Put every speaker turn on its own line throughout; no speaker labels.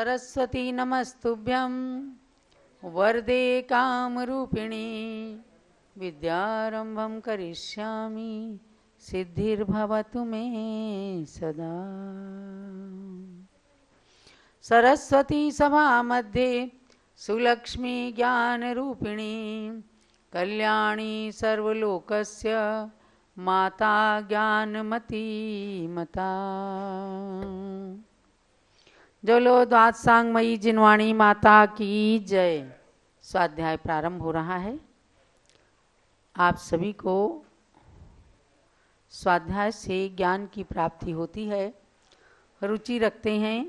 सरस्वती नमस्तुभ्यं वरदे कामरूपिणी विद्यारंभं करिष्यामि सिद्धिर्भवतु मे सदा। सरस्वती सभा मध्ये सुलक्ष्मी ज्ञानरूपिणी कल्याणी सर्वलोकस्य माता ज्ञानमती मता। जोलो द्वादशांगमयी जिनवाणी माता की जय। स्वाध्याय प्रारंभ हो रहा है। आप सभी को स्वाध्याय से ज्ञान की प्राप्ति होती है, रुचि रखते हैं,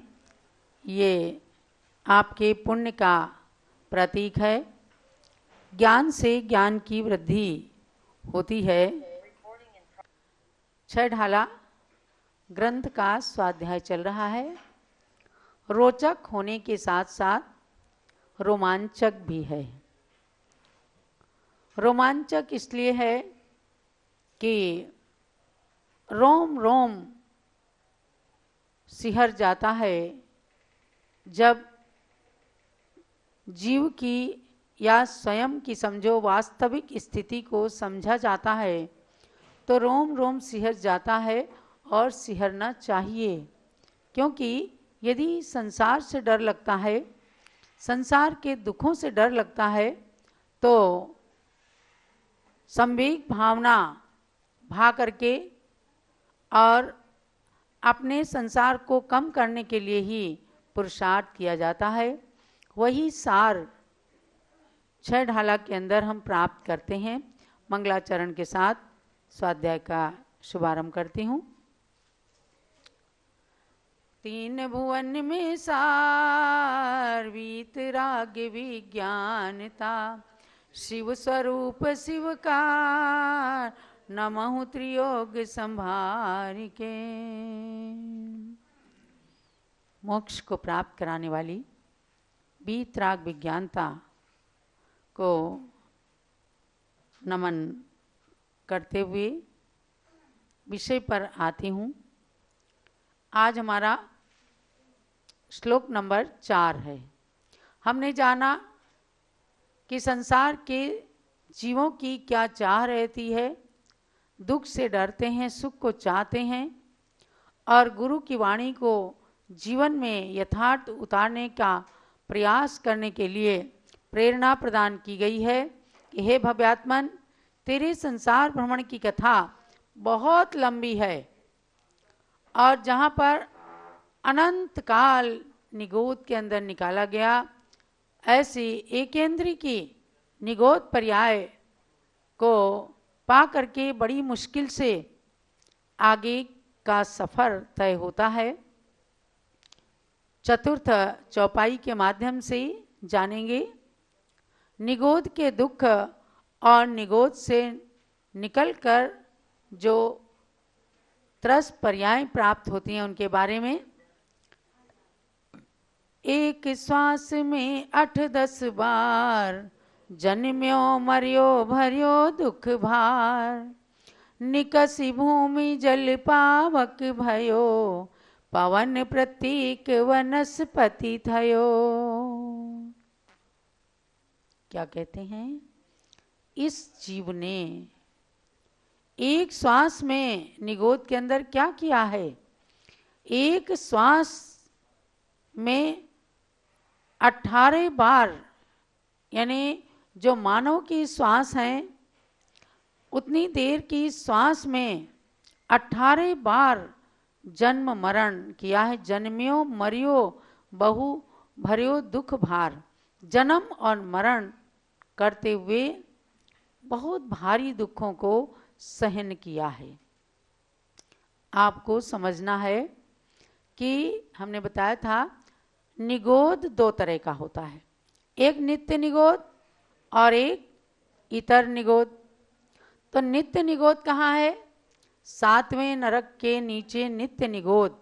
ये आपके पुण्य का प्रतीक है। ज्ञान से ज्ञान की वृद्धि होती है। छह ढाला ग्रंथ का स्वाध्याय चल रहा है। रोचक होने के साथ साथ रोमांचक भी है। रोमांचक इसलिए है कि रोम रोम सिहर जाता है जब जीव की या स्वयं की समझो वास्तविक स्थिति को समझा जाता है तो रोम रोम सिहर जाता है और सिहरना चाहिए। क्योंकि यदि संसार से डर लगता है, संसार के दुखों से डर लगता है तो संवेग भावना भा करके और अपने संसार को कम करने के लिए ही पुरुषार्थ किया जाता है। वही सार छह ढाला के अंदर हम प्राप्त करते हैं। मंगलाचरण के साथ स्वाध्याय का शुभारंभ करती हूँ। तीन भुवन में सार वीतराग विज्ञानता शिव स्वरूप शिव का नमहु त्रियोग संभार के। मोक्ष को प्राप्त कराने वाली वीतराग विज्ञानता को नमन करते हुए विषय पर आती हूँ। आज हमारा श्लोक नंबर 4 है। हमने जाना कि संसार के जीवों की क्या चाह रहती है। दुख से डरते हैं, सुख को चाहते हैं और गुरु की वाणी को जीवन में यथार्थ उतारने का प्रयास करने के लिए प्रेरणा प्रदान की गई है कि हे भव्यात्मन, तेरे संसार भ्रमण की कथा बहुत लंबी है और जहाँ पर अनंत काल निगोद के अंदर निकाला गया, ऐसी एकेंद्री की निगोद पर्याय को पा करके बड़ी मुश्किल से आगे का सफर तय होता है। चतुर्थ चौपाई के माध्यम से जानेंगे निगोद के दुख और निगोद से निकलकर जो त्रस पर्याय प्राप्त होती हैं उनके बारे में। एक श्वास में 8-10 बार जन्म्यो मर्यो भर्यो दुख भार निकसी भूमि जल पावक भयो पवन प्रतीक वनस्पति थयो। क्या कहते हैं? इस जीव ने एक श्वास में निगोद के अंदर क्या किया है? एक श्वास में 18 बार, यानी जो मानव की श्वास है उतनी देर की श्वास में 18 बार जन्म मरण किया है। जन्म्यो मरियो बहु भर्यो दुख भार, जन्म और मरण करते हुए बहुत भारी दुखों को सहन किया है। आपको समझना है कि हमने बताया था निगोद 2 तरह का होता है, एक नित्य निगोद और एक इतर निगोद। तो नित्य निगोद कहाँ है? 7वें नरक के नीचे नित्य निगोद,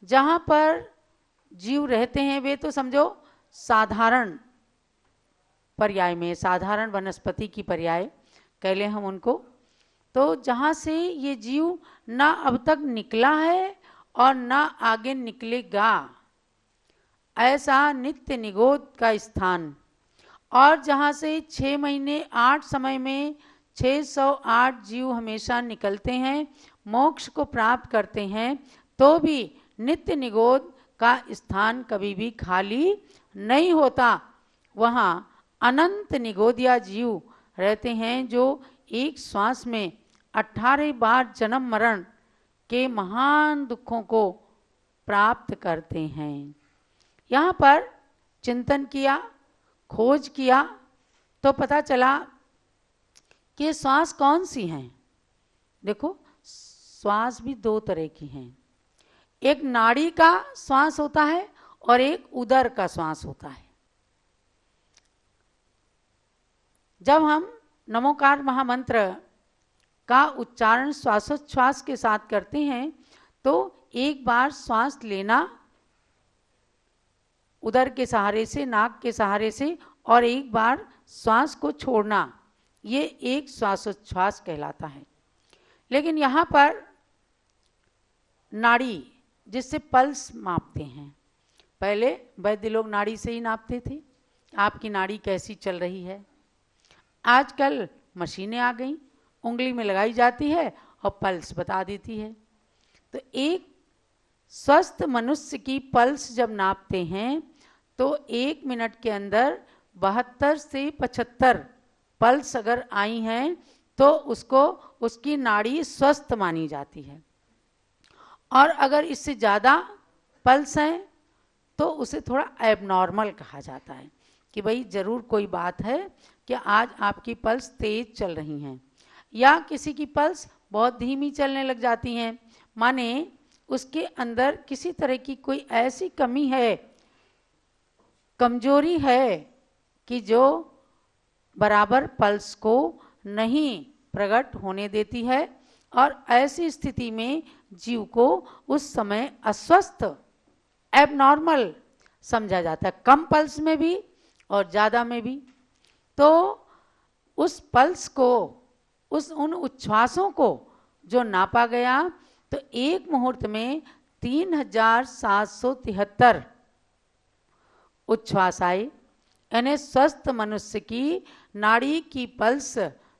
जहाँ पर जीव रहते हैं वे तो समझो साधारण पर्याय में, साधारण वनस्पति की पर्याय कह लें हम उनको। तो जहाँ से ये जीव ना अब तक निकला है और ना आगे निकलेगा, ऐसा नित्य निगोद का स्थान, और जहाँ से 6 महीने 8 समय में 608 जीव हमेशा निकलते हैं, मोक्ष को प्राप्त करते हैं, तो भी नित्य निगोद का स्थान कभी भी खाली नहीं होता। वहाँ अनंत निगोदिया जीव रहते हैं जो एक श्वास में 18 बार जन्म मरण के महान दुखों को प्राप्त करते हैं। यहाँ पर चिंतन किया, खोज किया, तो पता चला कि श्वास कौन सी हैं। देखो, श्वास भी 2 तरह की हैं। एक नाड़ी का श्वास होता है और एक उदर का श्वास होता है। जब हम नमोकार महामंत्र का उच्चारण श्वासोच्छ्वास के साथ करते हैं तो एक बार श्वास लेना उदर के सहारे से, नाक के सहारे से, और एक बार श्वास को छोड़ना, ये एक श्वासोच्छ्वास कहलाता है। लेकिन यहाँ पर नाड़ी जिससे पल्स मापते हैं, पहले वैद्य लोग नाड़ी से ही नापते थे आपकी नाड़ी कैसी चल रही है। आजकल मशीनें आ गई, उंगली में लगाई जाती है और पल्स बता देती है। तो एक स्वस्थ मनुष्य की पल्स जब नापते हैं तो 1 मिनट के अंदर 72 से 75 पल्स अगर आई हैं तो उसको, उसकी नाड़ी स्वस्थ मानी जाती है। और अगर इससे ज़्यादा पल्स हैं तो उसे थोड़ा एबनॉर्मल कहा जाता है कि भाई ज़रूर कोई बात है कि आज आपकी पल्स तेज चल रही हैं, या किसी की पल्स बहुत धीमी चलने लग जाती हैं, माने उसके अंदर किसी तरह की कोई ऐसी कमी है, कमजोरी है कि जो बराबर पल्स को नहीं प्रकट होने देती है। और ऐसी स्थिति में जीव को उस समय अस्वस्थ, एबनॉर्मल समझा जाता है, कम पल्स में भी और ज़्यादा में भी। तो उस पल्स को, उन उच्छ्वासों को जो नापा गया तो एक मुहूर्त में 3773 उच्छ्वास आए। यानी स्वस्थ मनुष्य की नाड़ी की पल्स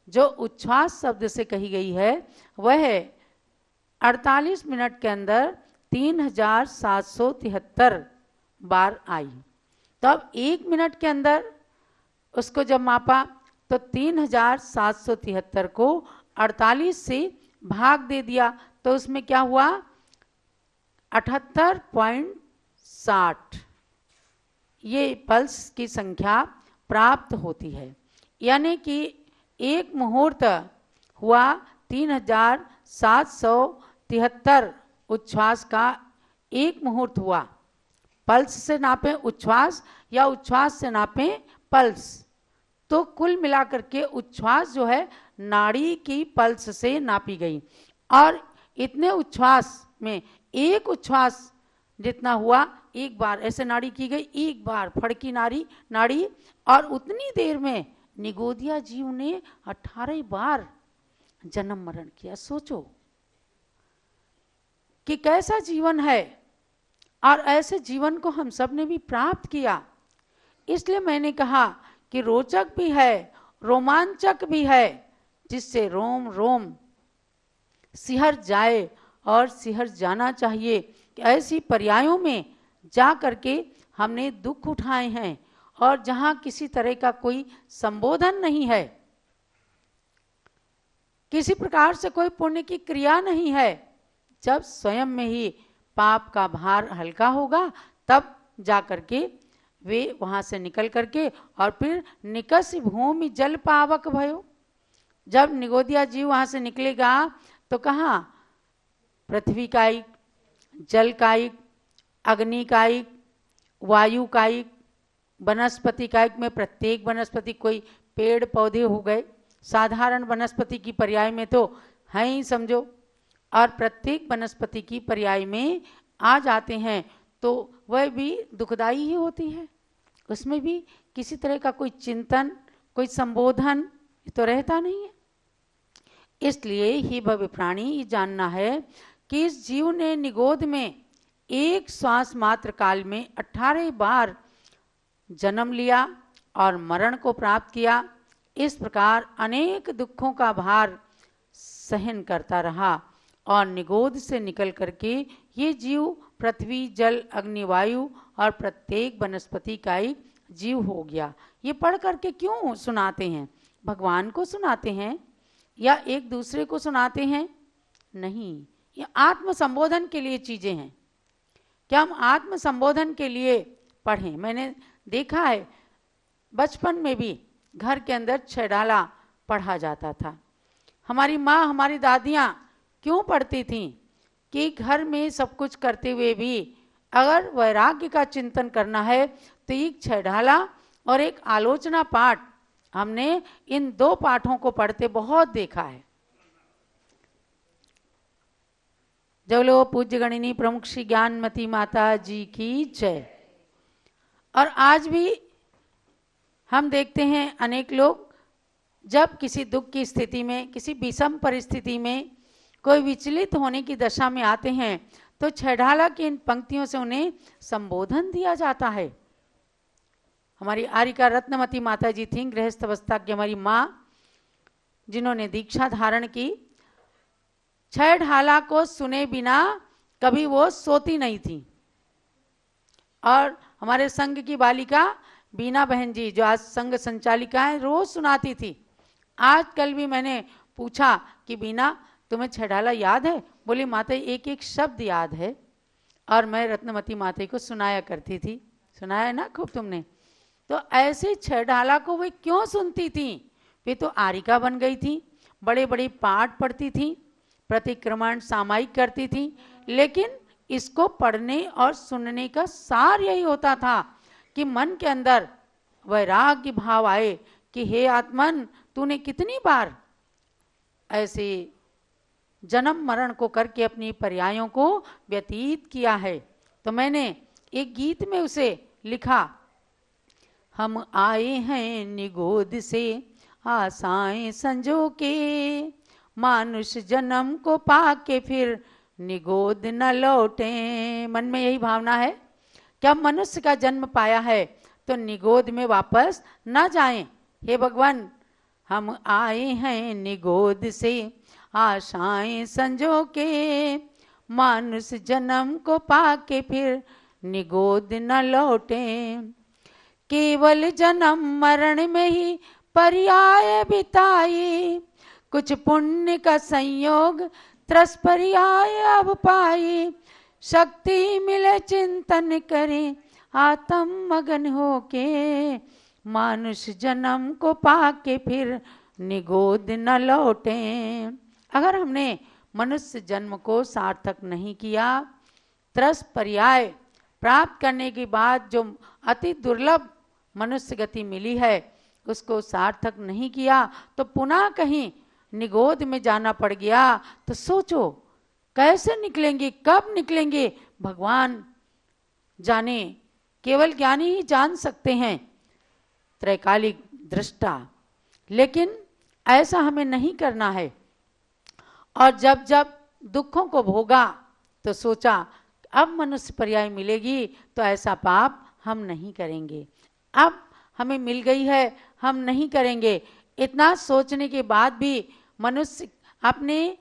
जो उच्छ्वास शब्द से कही गई है वह 48 मिनट के अंदर 3773 बार आई। तब 1 मिनट के अंदर उसको जब मापा तो 3773 को 48 से भाग दे दिया तो उसमें क्या हुआ, 78.60 ये पल्स की संख्या प्राप्त होती है। यानी कि एक मुहूर्त हुआ 3773 उच्छ्वास का एक मुहूर्त हुआ। पल्स से नापें उच्छ्वास या उच्छ्वास से नापें पल्स, तो कुल मिलाकर के उच्छ्वास जो है नाड़ी की पल्स से नापी गई। और इतने उच्छ्वास में एक उच्छ्वास जितना हुआ, एक बार ऐसे नाड़ी की गई, एक बार फड़की नाड़ी, और उतनी देर में निगोदिया जीव ने 18 बार जन्म मरण किया। सोचो कि कैसा जीवन है, और ऐसे जीवन को हम सब ने भी प्राप्त किया। इसलिए मैंने कहा कि रोचक भी है, रोमांचक भी है, जिससे रोम रोम सिहर जाए और सिहर जाना चाहिए कि ऐसी पर्यायों में जा करके हमने दुख उठाए हैं, और जहां किसी तरह का कोई संबोधन नहीं है, किसी प्रकार से कोई पुण्य की क्रिया नहीं है, जब स्वयं में ही पाप का भार हल्का होगा तब जा करके वे वहां से निकल करके, और फिर निकस भूमि जल पावक भयो। जब निगोदिया जीव वहां से निकलेगा तो कहाँ, पृथ्वी कायिक, जल कायिक, अग्नि कायिक, वायु कायिक, वनस्पति कायिक में प्रत्येक वनस्पति, कोई पेड़ पौधे हो गए, साधारण वनस्पति की पर्याय में तो है ही समझो, और प्रत्येक वनस्पति की पर्याय में आ जाते हैं तो वह भी दुखदाई ही होती है। उसमें भी किसी तरह का कोई चिंतन, कोई संबोधन तो रहता नहीं है। इसलिए ही भव्य प्राणी ये जानना है कि इस जीव ने निगोद में एक श्वास मात्र काल में 18 बार जन्म लिया और मरण को प्राप्त किया। इस प्रकार अनेक दुखों का भार सहन करता रहा और निगोद से निकल करके ये जीव पृथ्वी, जल, अग्नि, वायु और प्रत्येक वनस्पति का ही जीव हो गया। ये पढ़ करके क्यों सुनाते हैं? भगवान को सुनाते हैं या एक दूसरे को सुनाते हैं? नहीं, ये आत्म संबोधन के लिए चीजें हैं। क्या हम आत्म संबोधन के लिए पढ़ें? मैंने देखा है बचपन में भी घर के अंदर छेड़ाला पढ़ा जाता था। हमारी माँ, हमारी दादियाँ क्यों पढ़ती थीं? कि घर में सब कुछ करते हुए भी अगर वैराग्य का चिंतन करना है तो एक छेड़ाला और एक आलोचना पाठ, हमने इन 2 पाठों को पढ़ते बहुत देखा है। जब लो पूज्य गणिनी प्रमुख श्री ज्ञानमती माता जी की जय। और आज भी हम देखते हैं अनेक लोग जब किसी दुख की स्थिति में, किसी विषम परिस्थिति में, कोई विचलित होने की दशा में आते हैं तो छेड़ाला की इन पंक्तियों से उन्हें संबोधन दिया जाता है। हमारी आरिका रत्नमती माता जी थी, गृहस्थ अवस्था की हमारी माँ, जिन्होंने दीक्षा धारण की। छेड़ाला को सुने बिना कभी वो सोती नहीं थी। और हमारे संघ की बालिका बीना बहन जी, जो आज संघ संचालिका है, रोज सुनाती थी। आज कल भी मैंने पूछा कि बीना, तुम्हें छेड़ाला याद है? बोली माता एक एक शब्द याद है। और मैं रत्नमती माता को सुनाया करती थी। सुनाया ना खूब तुमने? तो ऐसे छेड़ाला को वे क्यों सुनती थी? वे तो आरिका बन गई थी, बड़े बड़े पाठ पढ़ती थी, प्रतिक्रमण सामायिक करती थी, लेकिन इसको पढ़ने और सुनने का सार यही होता था कि मन के अंदर वैराग्य भाव आए कि हे आत्मन, तूने कितनी बार ऐसे जन्म मरण को करके अपनी पर्यायों को व्यतीत किया है। तो मैंने एक गीत में उसे लिखा, हम आए हैं निगोद से आशाएं संजो के, मानुष जन्म को पाके फिर निगोद न लौटे। मन में यही भावना है कि अब मनुष्य का जन्म पाया है तो निगोद में वापस न जाएं। हे भगवान, हम आए हैं निगोद से आशाएं संजो के, मानुष जन्म को पाके फिर निगोद न लौटे। केवल जन्म मरण में ही पर्याय बिताई, कुछ पुण्य का संयोग त्रस पर्याय अब पाई। शक्ति मिले चिंतन करें आत्म मगन होके, मानुष जन्म को पाके फिर निगोद न लौटे। अगर हमने मनुष्य जन्म को सार्थक नहीं किया, त्रस पर्याय प्राप्त करने के बाद जो अति दुर्लभ मनुष्य गति मिली है उसको सार्थक नहीं किया, तो पुनः कहीं निगोद में जाना पड़ गया, तो सोचो कैसे निकलेंगे, कब निकलेंगे, भगवान जाने, केवल ज्ञानी ही जान सकते हैं, त्रैकालिक दृष्टा। लेकिन ऐसा हमें नहीं करना है। और जब जब दुखों को भोगा तो सोचा अब मनुष्य पर्याय मिलेगी तो ऐसा पाप हम नहीं करेंगे, अब हमें मिल गई है हम नहीं करेंगे। इतना सोचने के बाद भी मनुष्य अपने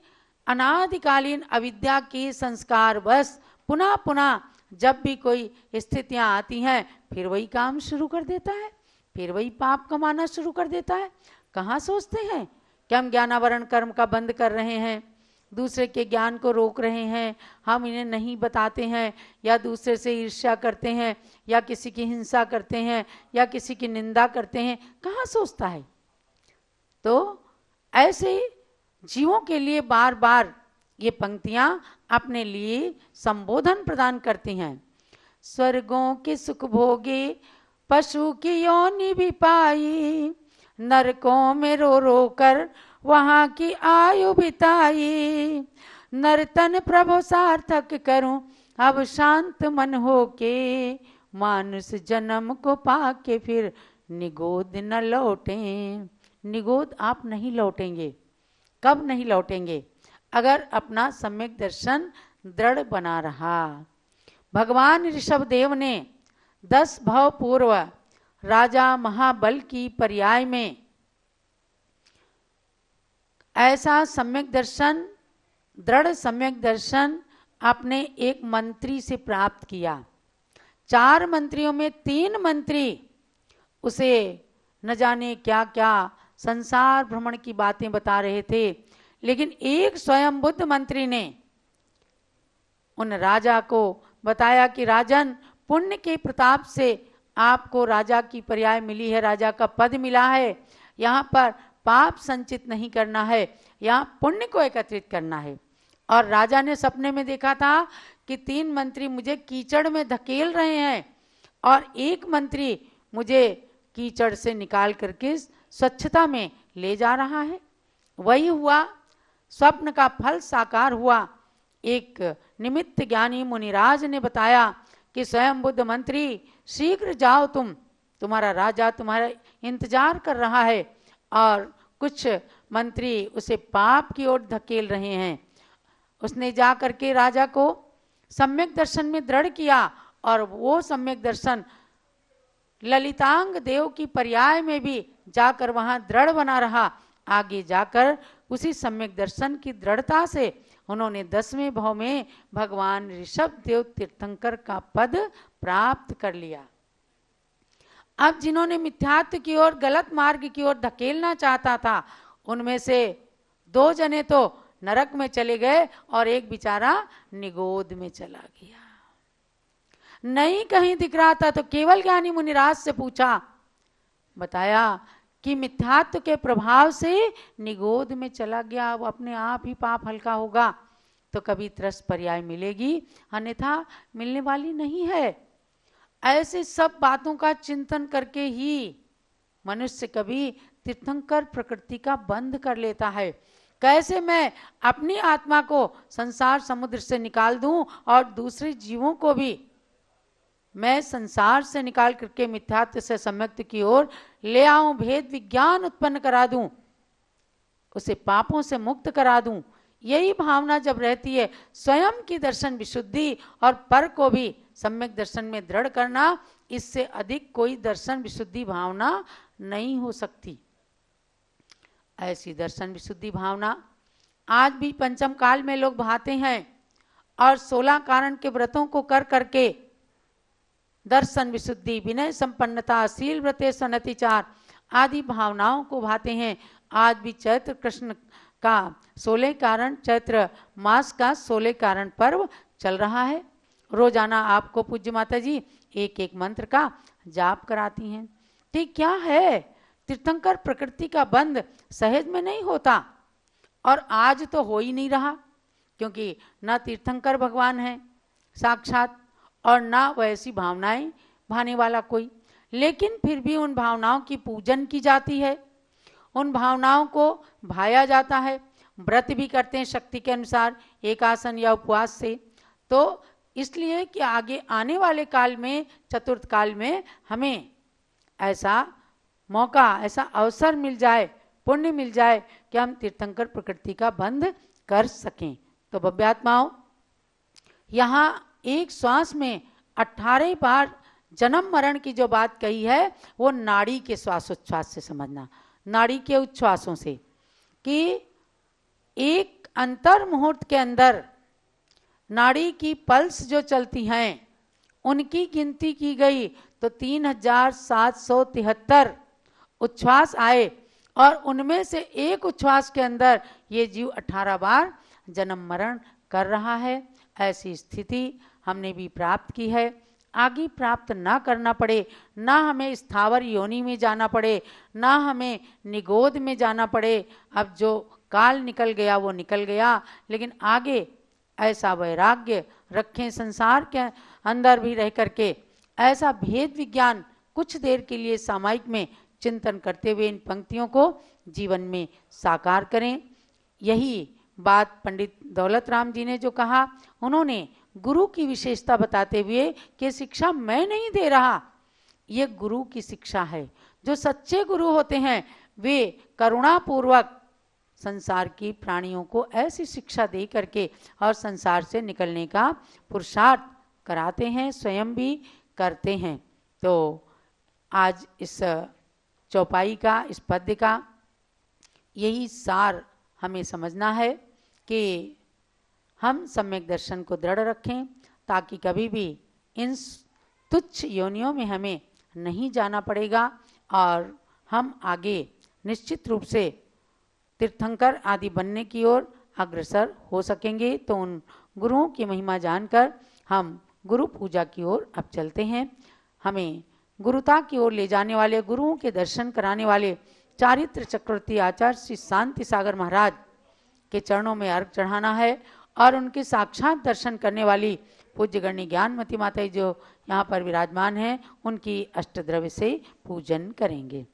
अनादिकालीन अविद्या के संस्कार बस पुनः पुनः जब भी कोई स्थितियां आती हैं फिर वही काम शुरू कर देता है, फिर वही पाप कमाना शुरू कर देता है। कहाँ सोचते हैं कि हम ज्ञानावरण कर्म का बंद कर रहे हैं, दूसरे के ज्ञान को रोक रहे हैं, हम इन्हें नहीं बताते हैं, या दूसरे से ईर्ष्या करते हैं, या किसी की हिंसा करते हैं, या किसी की निंदा करते हैं, कहाँ सोचता है। तो ऐसे जीवों के लिए बार बार ये पंक्तियां अपने लिए संबोधन प्रदान करती हैं। स्वर्गों के सुख भोगे पशु की योनि भी पाई, नरकों में रो रो कर वहां की आयु बिताई। नर्तन प्रभु सार्थक करूं अब शांत मन होके, मानुष जन्म को पाके फिर निगोद न लौटे। निगोद आप नहीं लौटेंगे। कब नहीं लौटेंगे? अगर अपना सम्यक दर्शन दृढ़ बना रहा। भगवान ऋषभदेव ने 10 भव पूर्व राजा महाबल की पर्याय में ऐसा सम्यक दर्शन, दृढ़ सम्यक दर्शन अपने एक मंत्री से प्राप्त किया। 4 मंत्रियों में 3 मंत्री उसे न जाने क्या क्या संसार भ्रमण की बातें बता रहे थे, लेकिन एक स्वयं बुद्ध मंत्री ने उन राजा को बताया कि राजन, पुण्य के प्रताप से आपको राजा की पर्याय मिली है, राजा का पद मिला है। यहाँ पर पाप संचित नहीं करना है, यहाँ पुण्य को एकत्रित करना है। और राजा ने सपने में देखा था कि 3 मंत्री मुझे कीचड़ में धकेल रहे हैं और एक मंत्री मुझे कीचड़ से निकाल करके स्वच्छता में ले जा रहा है। वही हुआ, स्वप्न का फल साकार हुआ। एक निमित्त ज्ञानी मुनिराज ने बताया कि स्वयं बुद्ध मंत्री, शीघ्र जाओ, तुम्हारा राजा तुम्हारा इंतजार कर रहा है। और कुछ मंत्री उसे पाप की ओर धकेल रहे हैं। उसने जा करके राजा को सम्यक दर्शन में दृढ़ किया और वो सम्यक दर्शन ललितांग देव की पर्याय में भी जाकर वहां दृढ़ बना रहा। आगे जाकर उसी सम्यक दर्शन की दृढ़ता से उन्होंने 10वें भव में भगवान ऋषभदेव तीर्थंकर का पद प्राप्त कर लिया। अब जिन्होंने मिथ्यात्व की ओर, गलत मार्ग की ओर धकेलना चाहता था, उनमें से 2 जने तो नरक में चले गए और एक बेचारा निगोद में चला गया। नहीं कहीं दिख रहा था तो केवल ज्ञानी मुनिराज से पूछा, बताया कि मिथ्यात्व के प्रभाव से निगोद में चला गया। वो अपने आप ही पाप हल्का होगा तो कभी त्रस पर्याय मिलेगी, अन्यथा मिलने वाली नहीं है। ऐसे सब बातों का चिंतन करके ही मनुष्य कभी तीर्थंकर प्रकृति का बंध कर लेता है। कैसे मैं अपनी आत्मा को संसार समुद्र से निकाल दूं और दूसरे जीवों को भी मैं संसार से निकाल करके मिथ्यात्व से सम्यक्त की ओर ले आऊं, भेद विज्ञान उत्पन्न करा दूं, उसे पापों से मुक्त करा दूं। यही भावना जब रहती है, स्वयं की दर्शन विशुद्धि और पर को भी सम्यक दर्शन में दृढ़ करना, इससे अधिक कोई दर्शन विशुद्धि भावना नहीं हो सकती। ऐसी दर्शन विशुद्धि भावना आज भी पंचम काल में लोग भाते हैं और 16 कारण के व्रतों को कर करके दर्शन विशुद्धि, विनय संपन्नता, शील व्रते सनतिचार आदि भावनाओं को भाते हैं। आज भी चैत्र कृष्ण का 16 कारण, चैत्र मास का 16 कारण पर्व चल रहा है। रोजाना आपको पूज्य माता जी एक एक मंत्र का जाप कराती हैं। ठीक क्या है, तीर्थंकर प्रकृति का बंध सहज में नहीं होता और आज तो हो ही नहीं रहा, क्योंकि ना तीर्थंकर भगवान है साक्षात और ना वैसी भावनाएं भाने वाला कोई। लेकिन फिर भी उन भावनाओं की पूजन की जाती है, उन भावनाओं को भाया जाता है। व्रत भी करते हैं शक्ति के अनुसार, एक आसन या उपवास से। तो इसलिए कि आगे आने वाले काल में, चतुर्थ काल में, हमें ऐसा मौका, ऐसा अवसर मिल जाए, पुण्य मिल जाए कि हम तीर्थंकर प्रकृति का बंध कर सकें। तो भव्यात्माओं, यहाँ एक श्वास में 18 बार जन्म मरण की जो बात कही है वो नाड़ी के श्वासोच्छ्वास से समझना, नाड़ी के उच्छ्वासों से, कि एक अंतर मुहूर्त के अंदर नाड़ी की पल्स जो चलती हैं उनकी गिनती की गई तो 3773 उच्छ्वास आए और उनमें से एक उच्छ्वास के अंदर ये जीव 18 बार जन्म मरण कर रहा है। ऐसी स्थिति हमने भी प्राप्त की है। आगे प्राप्त ना करना पड़े, ना हमें स्थावर योनि में जाना पड़े, ना हमें निगोद में जाना पड़े। अब जो काल निकल गया वो निकल गया, लेकिन आगे ऐसा वैराग्य रखें संसार के अंदर भी रह करके, ऐसा भेद विज्ञान कुछ देर के लिए सामायिक में चिंतन करते हुए इन पंक्तियों को जीवन में साकार करें। यही बात पंडित दौलत राम जी ने जो कहा, उन्होंने गुरु की विशेषता बताते हुए कि शिक्षा मैं नहीं दे रहा, ये गुरु की शिक्षा है। जो सच्चे गुरु होते हैं वे करुणापूर्वक संसार की प्राणियों को ऐसी शिक्षा दे करके और संसार से निकलने का पुरुषार्थ कराते हैं, स्वयं भी करते हैं। तो आज इस चौपाई का, इस पद्य का यही सार हमें समझना है कि हम सम्यक दर्शन को दृढ़ रखें, ताकि कभी भी इन तुच्छ योनियों में हमें नहीं जाना पड़ेगा और हम आगे निश्चित रूप से तीर्थंकर आदि बनने की ओर अग्रसर हो सकेंगे। तो उन गुरुओं की महिमा जानकर हम गुरु पूजा की ओर अब चलते हैं। हमें गुरुता की ओर ले जाने वाले, गुरुओं के दर्शन कराने वाले चारित्र चक्रवर्ती आचार्य श्री शांति सागर महाराज के चरणों में अर्घ चढ़ाना है और उनके साक्षात दर्शन करने वाली पूज्य गणी ज्ञानमती माता जो यहाँ पर विराजमान हैं, उनकी अष्टद्रव्य से पूजन करेंगे।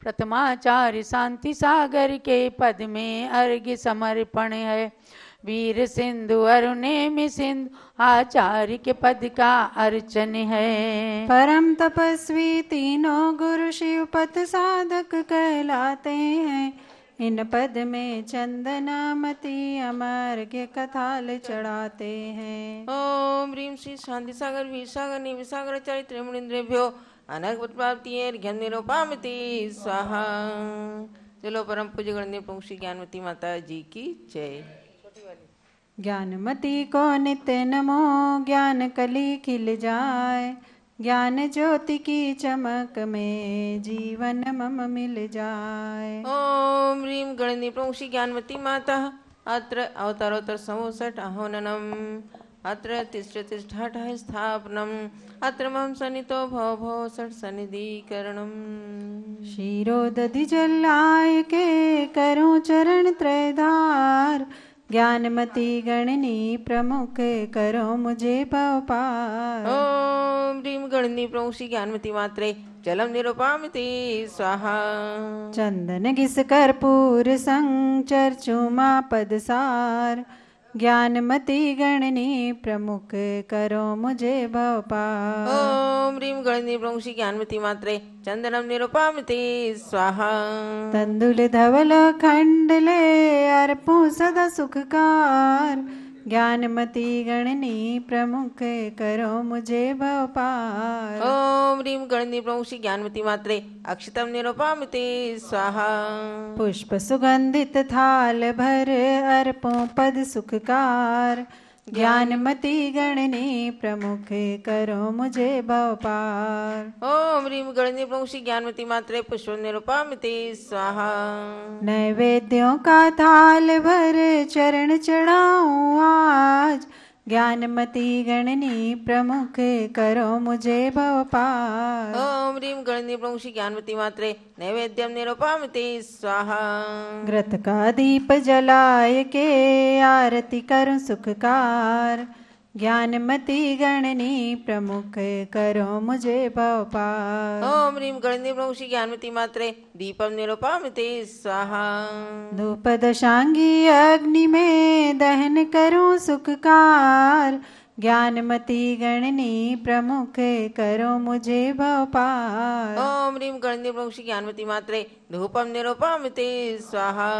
प्रथमाचार्य शांति सागर के पद में अर्घ्य समर्पण है। वीर सिंधु अरुणेमि सिंधु आचार्य के पद का अर्चन है।
परम तपस्वी तीनों गुरु शिव पद साधक कहलाते हैं। इन पद में चंदनामती अमर्घ्य कथाल चढ़ाते हैं।
ओम ह्रीं श्री शांति सागर वीर सागर निवि सागर चरित्र मुनिन्द्रेभ्यो अनर्घ प्राप्ति निरूपामति स्वाहा। चलो परम पूज्य गणनीय प्रमुख श्री ज्ञानमती माता जी की जय।
ज्ञानमती को नित्य नमो, ज्ञान कली खिल जाए। ज्ञान ज्योति की चमक में जीवन मम मिल जाए।
ओम ह्रीं गणनीय प्रमुख श्री ज्ञानमती माता अत्र अवतारोत्तर 67 अहोननम अत्र तिष्ठतिष्ठाठः स्थापनम अत्र मम सन्नितो भव भव षट् सन्निधिकरणम।
क्षीरोदधि जलाय के करूं चरण त्रयधार। ज्ञानमती गणनी प्रमुख करो मुझे भव पार।
ओम ह्रीं गणनीय प्रमुख श्री ज्ञानमती मात्रे जलम निरूपामिति स्वाहा।
चंदन घिस कर्पूर संग चर्चुमा पदसार। ज्ञानमती गणनी प्रमुख करो मुझे भव पार।
ओम ह्रीं गणनीय प्रमुख श्री ज्ञानमती मात्रे चंदनम निरूपामिति स्वाहा।
तंदुल धवल खंडले अर्पूं सदा सुखकार। ज्ञानमती गणनी प्रमुख करो मुझे भव पार।
ओम ह्रीं गणनीय प्रमुख श्री ज्ञानमती मात्रे अक्षतम निरूपामिति स्वाहा।
पुष्प सुगंधित थाल भर अर्पों पद सुखकार। ज्ञानमती गणनी प्रमुख करो मुझे भव पार।
ओम ह्रीं गणनीय प्रमुख श्री ज्ञानमती मात्रे पुष्प निरूपामिति स्वाहा।
नैवेद्यों का थाल भर चरण चढ़ाऊं आज। ज्ञानमती गणनी प्रमुख करो मुझे भव पार।
ओम ह्रीं गणनीय प्रमुख श्री ज्ञानमती मात्रे नैवेद्यम निरूपामिति स्वाहा।
घृत का दीप जलाय के आरती करूं सुखकार। ज्ञानमती गणनी प्रमुख करो मुझे भव पार।
ओम ह्रीं गणनीय प्रमुख श्री ज्ञानमती मात्रे दीपम निरूपामिति स्वाहा।
धूप दशांगी अग्नि में दहन करूं सुखकार। ज्ञानमती गणनी प्रमुख करो मुझे भव पार।
ओम ह्रीं गणनीय प्रमुख श्री ज्ञानमती मात्रे धूपम निरूपामिति स्वाहा।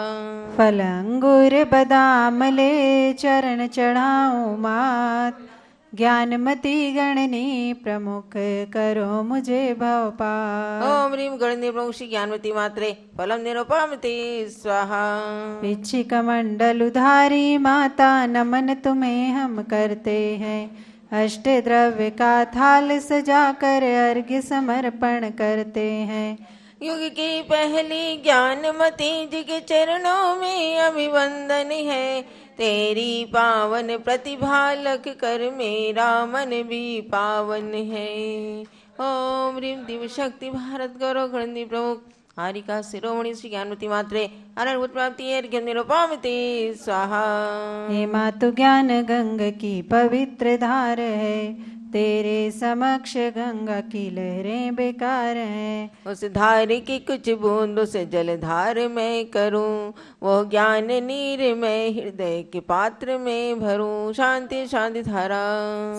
फल अंगूर बादाम ले चरण चढ़ाऊं मात। ज्ञानमती गणनी प्रमुख करो मुझे भव पार।
ओम ह्रीं गणनीय प्रमुख श्री ज्ञानमती मात्रे फलम निरूपामिति स्वाहा।
पिच्छिक मंडल उधारी माता नमन तुम्हें हम करते हैं। अष्ट द्रव्य का थाल सजा कर अर्घ्य समर्पण करते हैं।
युग की पहली ज्ञानमती जी के चरणों में अभिवंदन है। तेरी पावन प्रतिभा लख कर मेरा मन भी पावन है। ओम ह्रीं दिव्य शक्ति भारत गौरव गणनीय प्रमुख हारिका शिरोमणि श्री ज्ञानमती मात्रे अनर्भुत प्राप्ति अर्घ्य निरूपामिति स्वाहा।
हे मातु ज्ञान गंग की पवित्र धार है। तेरे समक्ष गंगा की लहरें बेकार हैं।
उस धार की कुछ बूंदों से जलधार मैं करूं, वो ज्ञान नीर मैं हृदय के पात्र में भरूं। शांति शांति धारा।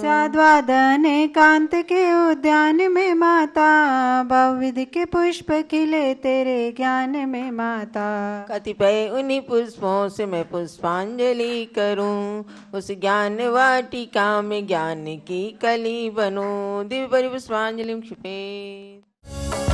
साध्वादन एकांत के उद्यान में माता, बहुविध के पुष्प खिले तेरे ज्ञान में माता।
कतिपय उन्हीं पुष्पों से मैं पुष्पांजलि करूं, उस ज्ञान वाटिका में ज्ञान की कली बनूं। दिव्य परि पुष्पांजलि क्षिपेत।